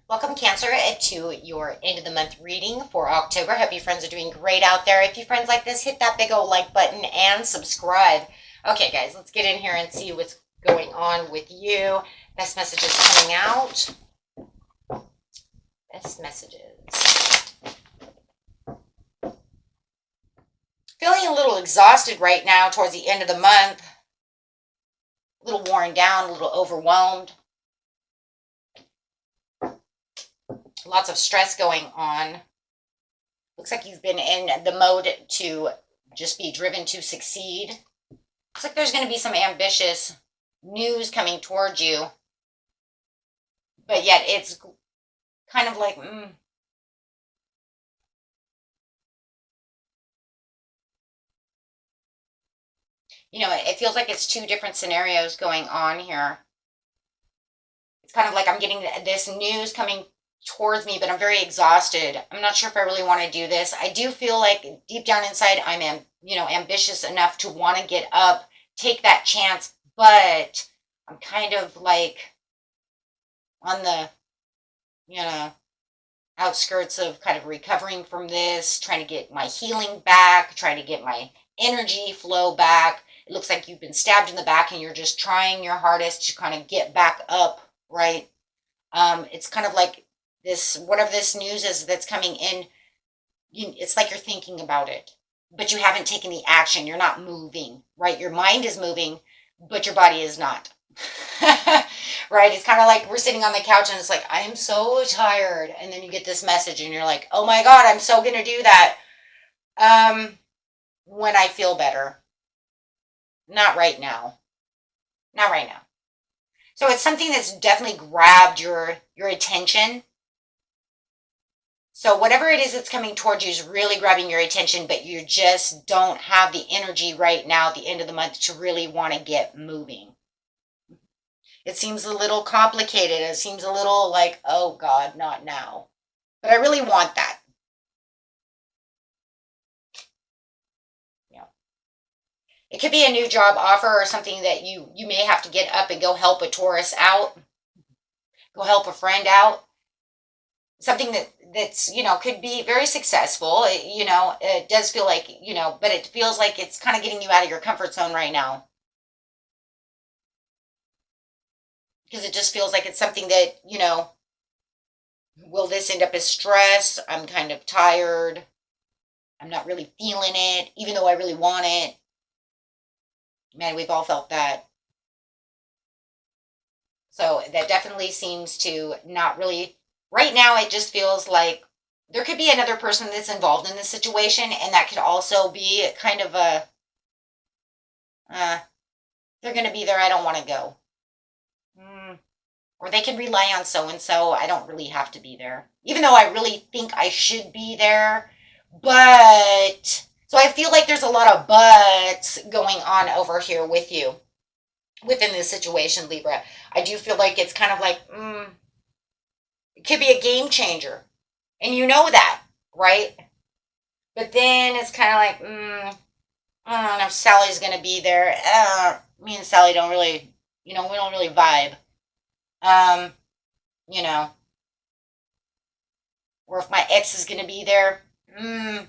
Welcome, Cancer, to your end of the month reading for October. Hope you friends are doing great out there. If you friends like this, hit that big old like button and subscribe. Okay, guys, let's get in here and see what's going on with you. Best messages coming out. Best messages. Feeling a little exhausted right now towards the end of the month. A little worn down, a little overwhelmed. Lots of stress going on. Looks like you've been in the mode to just be driven to succeed. Looks like there's going to be some ambitious news coming towards you. But yet it's kind of like, it feels like it's two different scenarios going on here. It's kind of like I'm getting this news coming towards me, but I'm very exhausted. I'm not sure if I really want to do this. I do feel like deep down inside, I'm ambitious enough to want to get up, take that chance, but I'm kind of like on the, outskirts of kind of recovering from this, trying to get my healing back, trying to get my energy flow back. It looks like you've been stabbed in the back and you're just trying your hardest to kind of get back up, right? It's kind of like this, whatever this news is that's coming in, it's like you're thinking about it, but you haven't taken the action. You're not moving, right? Your mind is moving, but your body is not. Right? It's kind of like we're sitting on the couch and it's like, I'm so tired. And then you get this message and you're like, oh my God, I'm so going to do that. When I feel better. Not right now. Not right now. So it's something that's definitely grabbed your attention. So whatever it is that's coming towards you is really grabbing your attention, but you just don't have the energy right now at the end of the month to really want to get moving. It seems a little complicated. It seems a little like, oh God, not now. But I really want that. Yeah. It could be a new job offer or something that you may have to get up and go help a Taurus out, go help a friend out. Something that's could be very successful. It does feel like, but it feels like it's kind of getting you out of your comfort zone right now. Because it just feels like it's something that, will this end up as stress? I'm kind of tired. I'm not really feeling it, even though I really want it. Man, we've all felt that. So that definitely seems to not really, right now, it just feels like there could be another person that's involved in this situation, and that could also be kind of a, they're going to be there, I don't want to go. Or they can rely on so-and-so, I don't really have to be there. Even though I really think I should be there, but, so I feel like there's a lot of buts going on over here with you, within this situation, Libra. I do feel like it's kind of like, it could be a game changer. And you know that, right? But then it's kind of like, I don't know if Sally's going to be there. Me and Sally don't really, we don't really vibe. Um, you know, or if my ex is going to be there. I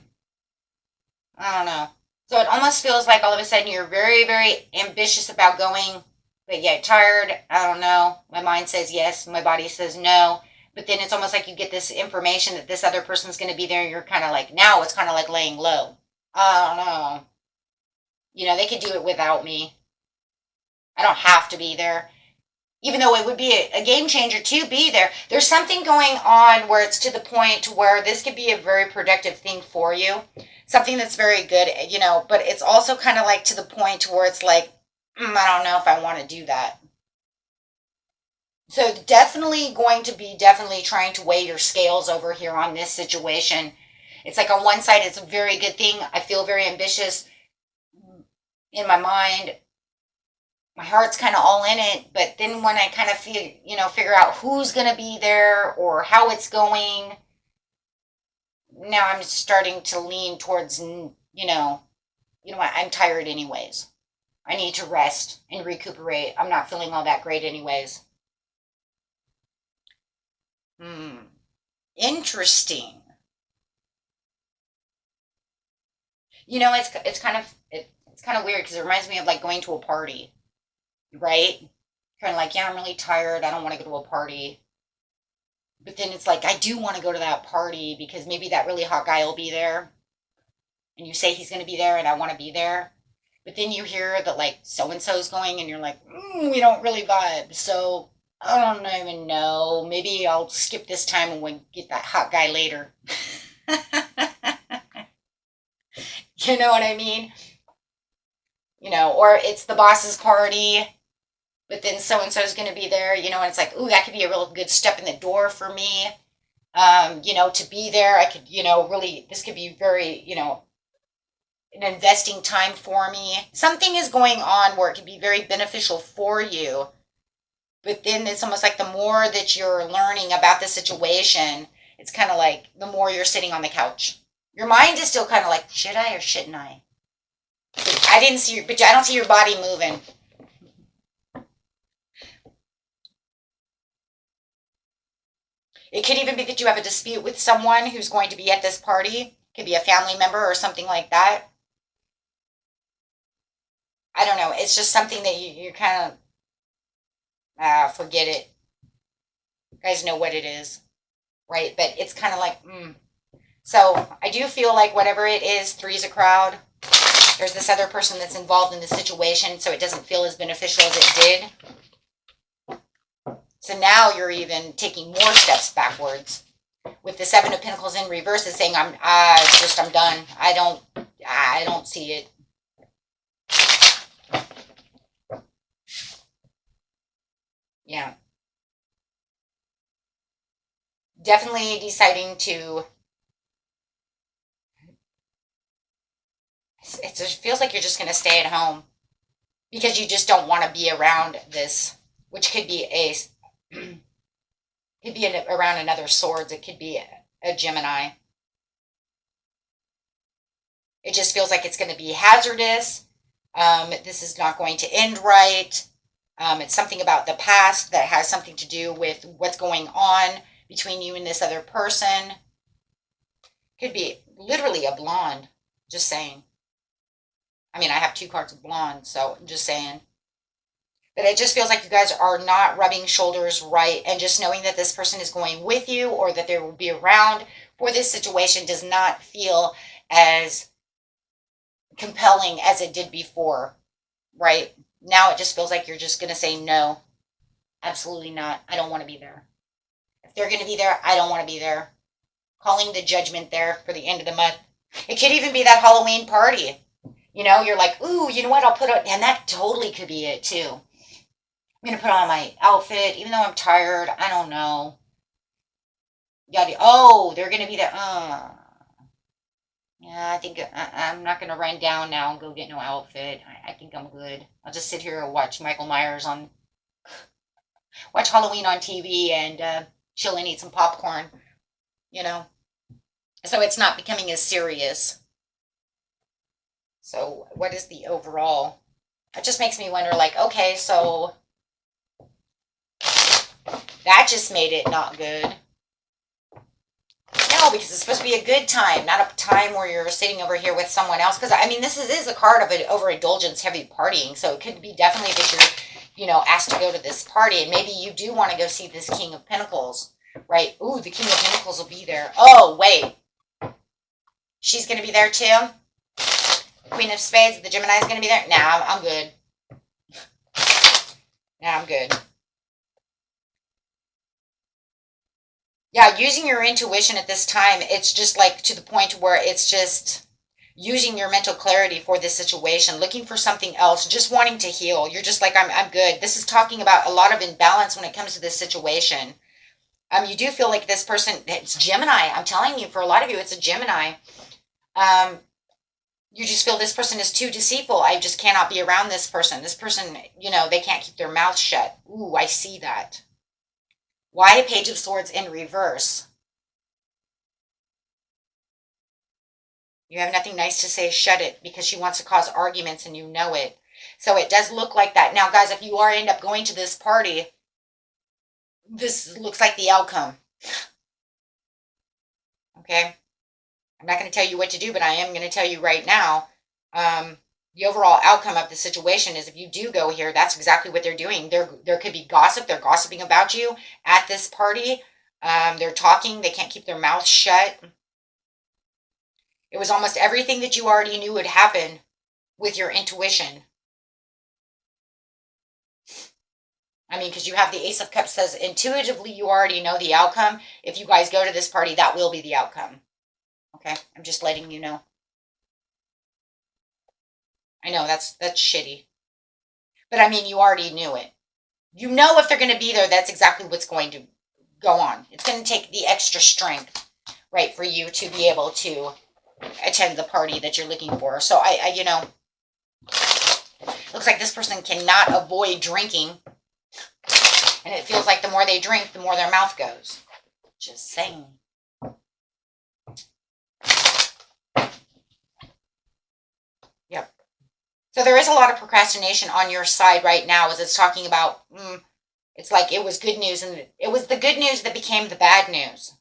don't know. So it almost feels like all of a sudden you're very, very ambitious about going, but yet tired. I don't know. My mind says yes. My body says no. But then it's almost like you get this information that this other person's going to be there. And you're kind of like, now it's kind of like laying low. I don't know. They could do it without me. I don't have to be there. Even though it would be a game changer to be there, there's something going on where it's to the point where this could be a very productive thing for you. Something that's very good, but it's also kind of like to the point where it's like, I don't know if I want to do that. So definitely going to be definitely trying to weigh your scales over here on this situation. It's like on one side, it's a very good thing. I feel very ambitious in my mind. My heart's kind of all in it, but then when I kind of figure out who's going to be there or how it's going, now I'm starting to lean towards, what, I'm tired anyways. I need to rest and recuperate. I'm not feeling all that great anyways. Hmm. Interesting. It's kind of it's kind of weird because it reminds me of like going to a party, right? Kind of like, yeah, I'm really tired. I don't want to go to a party. But then it's like, I do want to go to that party because maybe that really hot guy will be there. And you say he's going to be there and I want to be there. But then you hear that like so and so's going and you're like, we don't really vibe. So I don't even know. Maybe I'll skip this time and we get that hot guy later. You know what I mean? Or it's the boss's party, but then so and so is going to be there, and it's like, ooh, that could be a real good step in the door for me. To be there, I could, really, this could be very, an investing time for me. Something is going on where it could be very beneficial for you, but then it's almost like the more that you're learning about the situation, it's kind of like the more you're sitting on the couch. Your mind is still kind of like, should I or shouldn't I? I didn't see your, but I don't see your body moving. It could even be that you have a dispute with someone who's going to be at this party. It could be a family member or something like that. I don't know. It's just something that you kind of, forget it. You guys know what it is, right? But it's kind of like, So I do feel like whatever it is, three's a crowd. There's this other person that's involved in the situation, so it doesn't feel as beneficial as it did. So now you're even taking more steps backwards. With the Seven of Pentacles in reverse, is saying I'm done. I don't see it. Yeah, definitely deciding to. It just feels like you're just going to stay at home because you just don't want to be around this, which could be around another swords. It could be a Gemini. It just feels like it's going to be hazardous. This is not going to end right. It's something about the past that has something to do with what's going on between you and this other person. Could be literally a blonde. Just saying. I mean, I have two cards of blonde, so I'm just saying. But it just feels like you guys are not rubbing shoulders right, and just knowing that this person is going with you or that they will be around for this situation does not feel as compelling as it did before, right? Now it just feels like you're just going to say no. Absolutely not. I don't want to be there. If they're going to be there, I don't want to be there. Calling the judgment there for the end of the month. It could even be that Halloween party. You're like, ooh, you know what? I'll put it, and that totally could be it too. I'm going to put on my outfit, even though I'm tired. I don't know. Oh, they're going to be there. Yeah, I think I'm not going to run down now and go get no outfit. I think I'm good. I'll just sit here and watch watch Halloween on TV and chill and eat some popcorn, you know? So it's not becoming as serious. So what is the overall? It just makes me wonder, like, okay, so that just made it not good. No, because it's supposed to be a good time, not a time where you're sitting over here with someone else. Because I mean, this is a card of an overindulgence, heavy partying, so it could be definitely that you're, asked to go to this party, and maybe you do want to go see this King of Pentacles, right? Ooh, the King of Pentacles will be there. Oh, wait, she's going to be there too. Queen of Spades, the Gemini is going to be there. Nah, I'm good. Nah, I'm good. Yeah, using your intuition at this time, it's just like to the point where it's just using your mental clarity for this situation, looking for something else, just wanting to heal. You're just like, I'm good. This is talking about a lot of imbalance when it comes to this situation. You do feel like this person, it's Gemini. I'm telling you, for a lot of you, it's a Gemini. Um, you just feel this person is too deceitful. I just cannot be around this person. This person, they can't keep their mouth shut. Ooh, I see that. Why a Page of Swords in reverse? You have nothing nice to say, shut it, because she wants to cause arguments and you know it. So it does look like that. Now, guys, if you end up going to this party, this looks like the outcome. Okay? I'm not going to tell you what to do, but I am going to tell you right now, the overall outcome of the situation is if you do go here, that's exactly what they're doing. There could be gossip. They're gossiping about you at this party. They're talking. They can't keep their mouths shut. It was almost everything that you already knew would happen with your intuition. I mean, because you have the Ace of Cups says intuitively you already know the outcome. If you guys go to this party, that will be the outcome. Okay? I'm just letting you know. I know that's shitty. But I mean, you already knew it. You know if they're going to be there, that's exactly what's going to go on. It's going to take the extra strength, right, for you to be able to attend the party that you're looking for. So I you know, looks like this person cannot avoid drinking. And it feels like the more they drink, the more their mouth goes. Just saying. Yep. So there is a lot of procrastination on your side right now as it's talking about, it's like it was good news and it was the good news that became the bad news.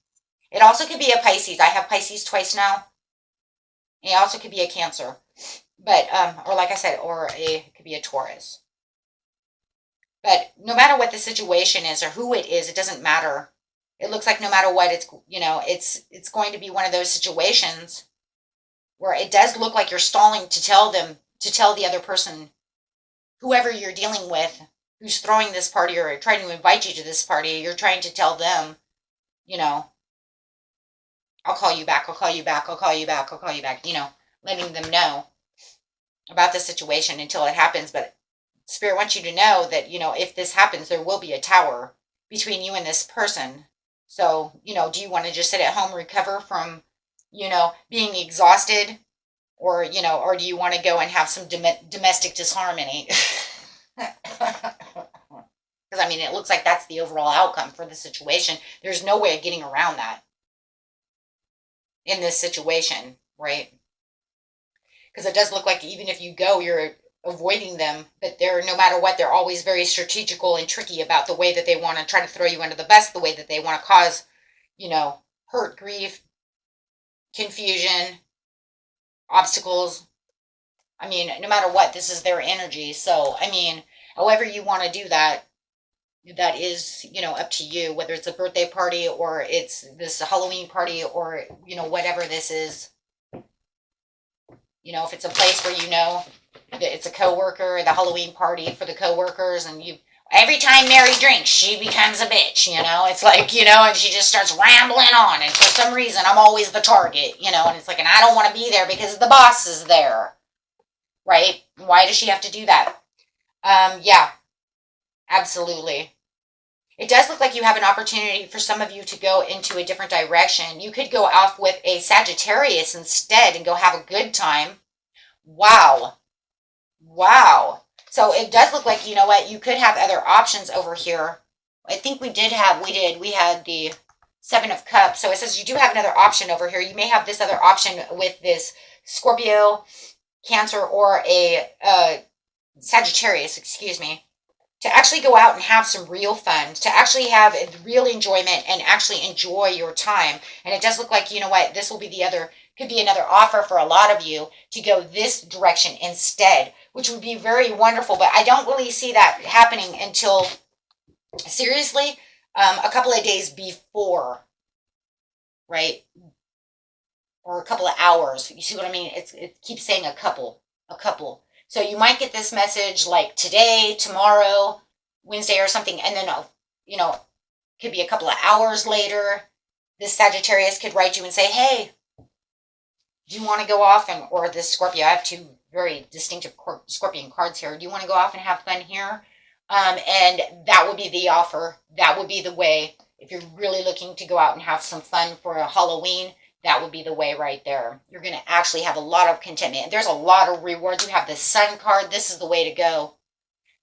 It also could be a Pisces. I have Pisces twice now. It also could be a Cancer. But, or like I said, it could be a Taurus. But no matter what the situation is or who it is, it doesn't matter. It looks like no matter what, it's, you know, it's going to be one of those situations where it does look like you're stalling to tell the other person, whoever you're dealing with, who's throwing this party or trying to invite you to this party, you're trying to tell them, you know, I'll call you back, I'll call you back, I'll call you back, I'll call you back, you know, letting them know about the situation until it happens. But Spirit wants you to know that, you know, if this happens, there will be a tower between you and this person. So, you know, do you want to just sit at home, recover from, you know, being exhausted? Or, you know, or do you want to go and have some domestic disharmony? Because, I mean, it looks like that's the overall outcome for the situation. There's no way of getting around that in this situation, right? Because it does look like even if you go, you're avoiding them, but they're, no matter what, they're always very strategical and tricky about the way that they want to try to throw you under the bus, the way that they want to cause, you know, hurt, grief, confusion, obstacles. I mean, no matter what, this is their energy. So, I mean, however you want to do that, that is, you know, up to you, whether it's a birthday party or it's this Halloween party or, you know, whatever this is. You know, if it's a place where you know that it's a coworker, the Halloween party for the coworkers, and you, every time Mary drinks, she becomes a bitch, you know? It's like, you know, and she just starts rambling on, and for some reason, I'm always the target, you know? And it's like, and I don't want to be there because the boss is there, right? Why does she have to do that? Yeah, absolutely. It does look like you have an opportunity for some of you to go into a different direction. You could go off with a Sagittarius instead and go have a good time. Wow. Wow. So it does look like, you know what, you could have other options over here. I think we had the Seven of Cups. So it says you do have another option over here. You may have this other option with this Scorpio, Cancer, or a Sagittarius, excuse me, to actually go out and have some real fun, to actually have real enjoyment and actually enjoy your time. And it does look like, you know what, this will be could be another offer for a lot of you to go this direction instead, which would be very wonderful. But I don't really see that happening until, seriously, a couple of days before, right? Or a couple of hours. You see what I mean? It keeps saying a couple. So you might get this message like today, tomorrow, Wednesday or something, and then, you know, could be a couple of hours later. This Sagittarius could write you and say, hey, do you want to go off or this Scorpio, I have two very distinctive Scorpion cards here. Do you want to go off and have fun here? And that would be the offer. That would be the way. If you're really looking to go out and have some fun for a Halloween, that would be the way right there. You're going to actually have a lot of contentment. There's a lot of rewards. You have the Sun card. This is the way to go.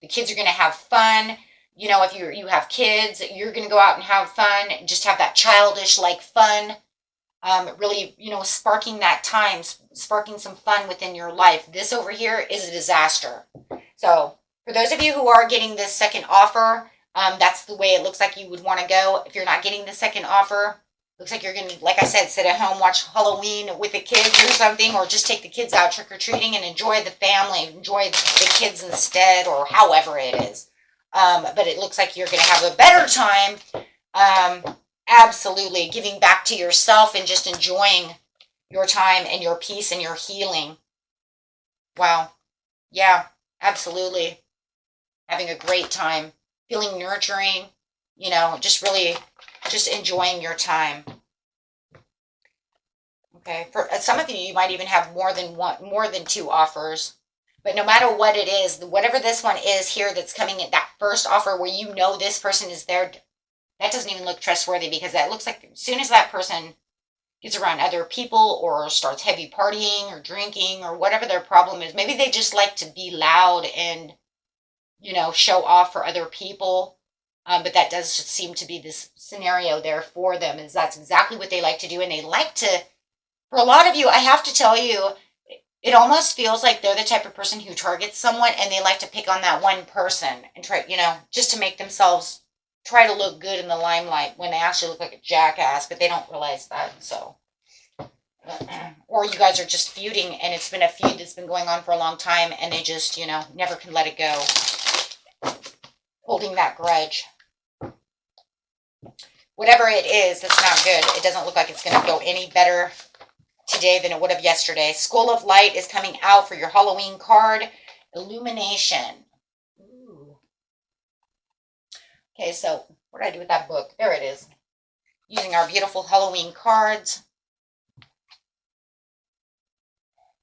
The kids are going to have fun. You know, if you have kids, you're going to go out and have fun. Just have that childish, like, fun. Really, you know, sparking that time, sparking some fun within your life. This over here is a disaster. So, for those of you who are getting this second offer, That's the way it looks like you would want to go. If you're not getting the second offer, looks like you're going to, like I said, sit at home, watch Halloween with the kids or something, or just take the kids out trick-or-treating and enjoy the family, enjoy the kids instead, or however it is. But it looks like you're going to have a better time. Absolutely. Giving back to yourself and just enjoying your time and your peace and your healing. Wow. Yeah, absolutely. Having a great time. Feeling nurturing, just really just enjoying your time. Okay. For some of you, you might even have more than two offers. But no matter what it is, whatever this one is here that's coming in, that first offer where this person is there, that doesn't even look trustworthy, because that looks like as soon as that person gets around other people or starts heavy partying or drinking or whatever their problem is, maybe they just like to be loud and, show off for other people. But that does seem to be this scenario there for them, is that's exactly what they like to do. And they like to, for a lot of you, I have to tell you, it almost feels like they're the type of person who targets someone and they like to pick on that one person and try, just to make themselves try to look good in the limelight when they actually look like a jackass, but they don't realize that. So, or you guys are just feuding and it's been a feud that's been going on for a long time and they just, never can let it go. Holding that grudge. Whatever it is, it's not good. It doesn't look like it's going to go any better today than it would have yesterday. School of Light is coming out for your Halloween card. Illumination. Ooh. Okay, so what did I do with that book? There it is. Using our beautiful Halloween cards.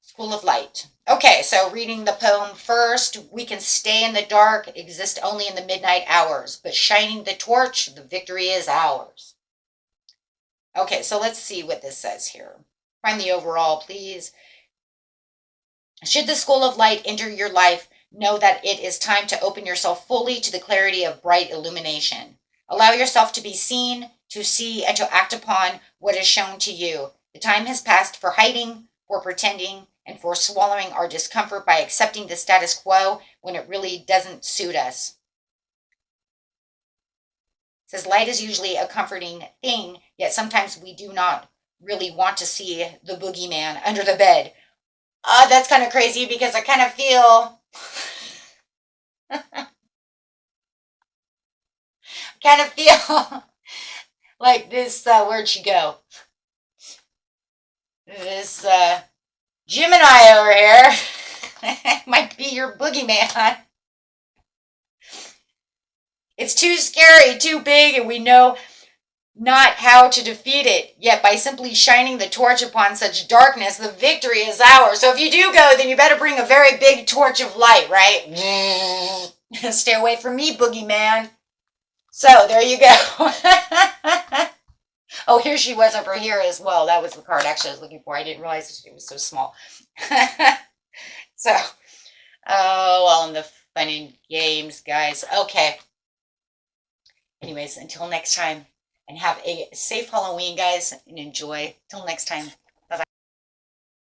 School of Light. Okay, so reading the poem first. We can stay in the dark, exist only in the midnight hours, but shining the torch, the victory is ours. Okay, so let's see what this says here. Find the overall, please. Should the School of Light enter your life, know that it is time to open yourself fully to the clarity of bright illumination. Allow yourself to be seen, to see, and to act upon what is shown to you. The time has passed for hiding, for pretending, and for swallowing our discomfort by accepting the status quo when it really doesn't suit us. It says light is usually a comforting thing, yet sometimes we do not really want to see the boogeyman under the bed. That's kind of crazy, because I kind of feel like this, where'd she go? This Gemini over here might be your boogeyman. It's too scary, too big, and we know not how to defeat it. Yet by simply shining the torch upon such darkness, the victory is ours. So if you do go, then you better bring a very big torch of light, right? Stay away from me, boogeyman. So there you go. Oh, here she was over here as well. That was the card actually I was looking for. I didn't realize it was so small. So, all in the fun and games, guys. Okay. Anyways, until next time, and have a safe Halloween, guys, and enjoy. Till next time.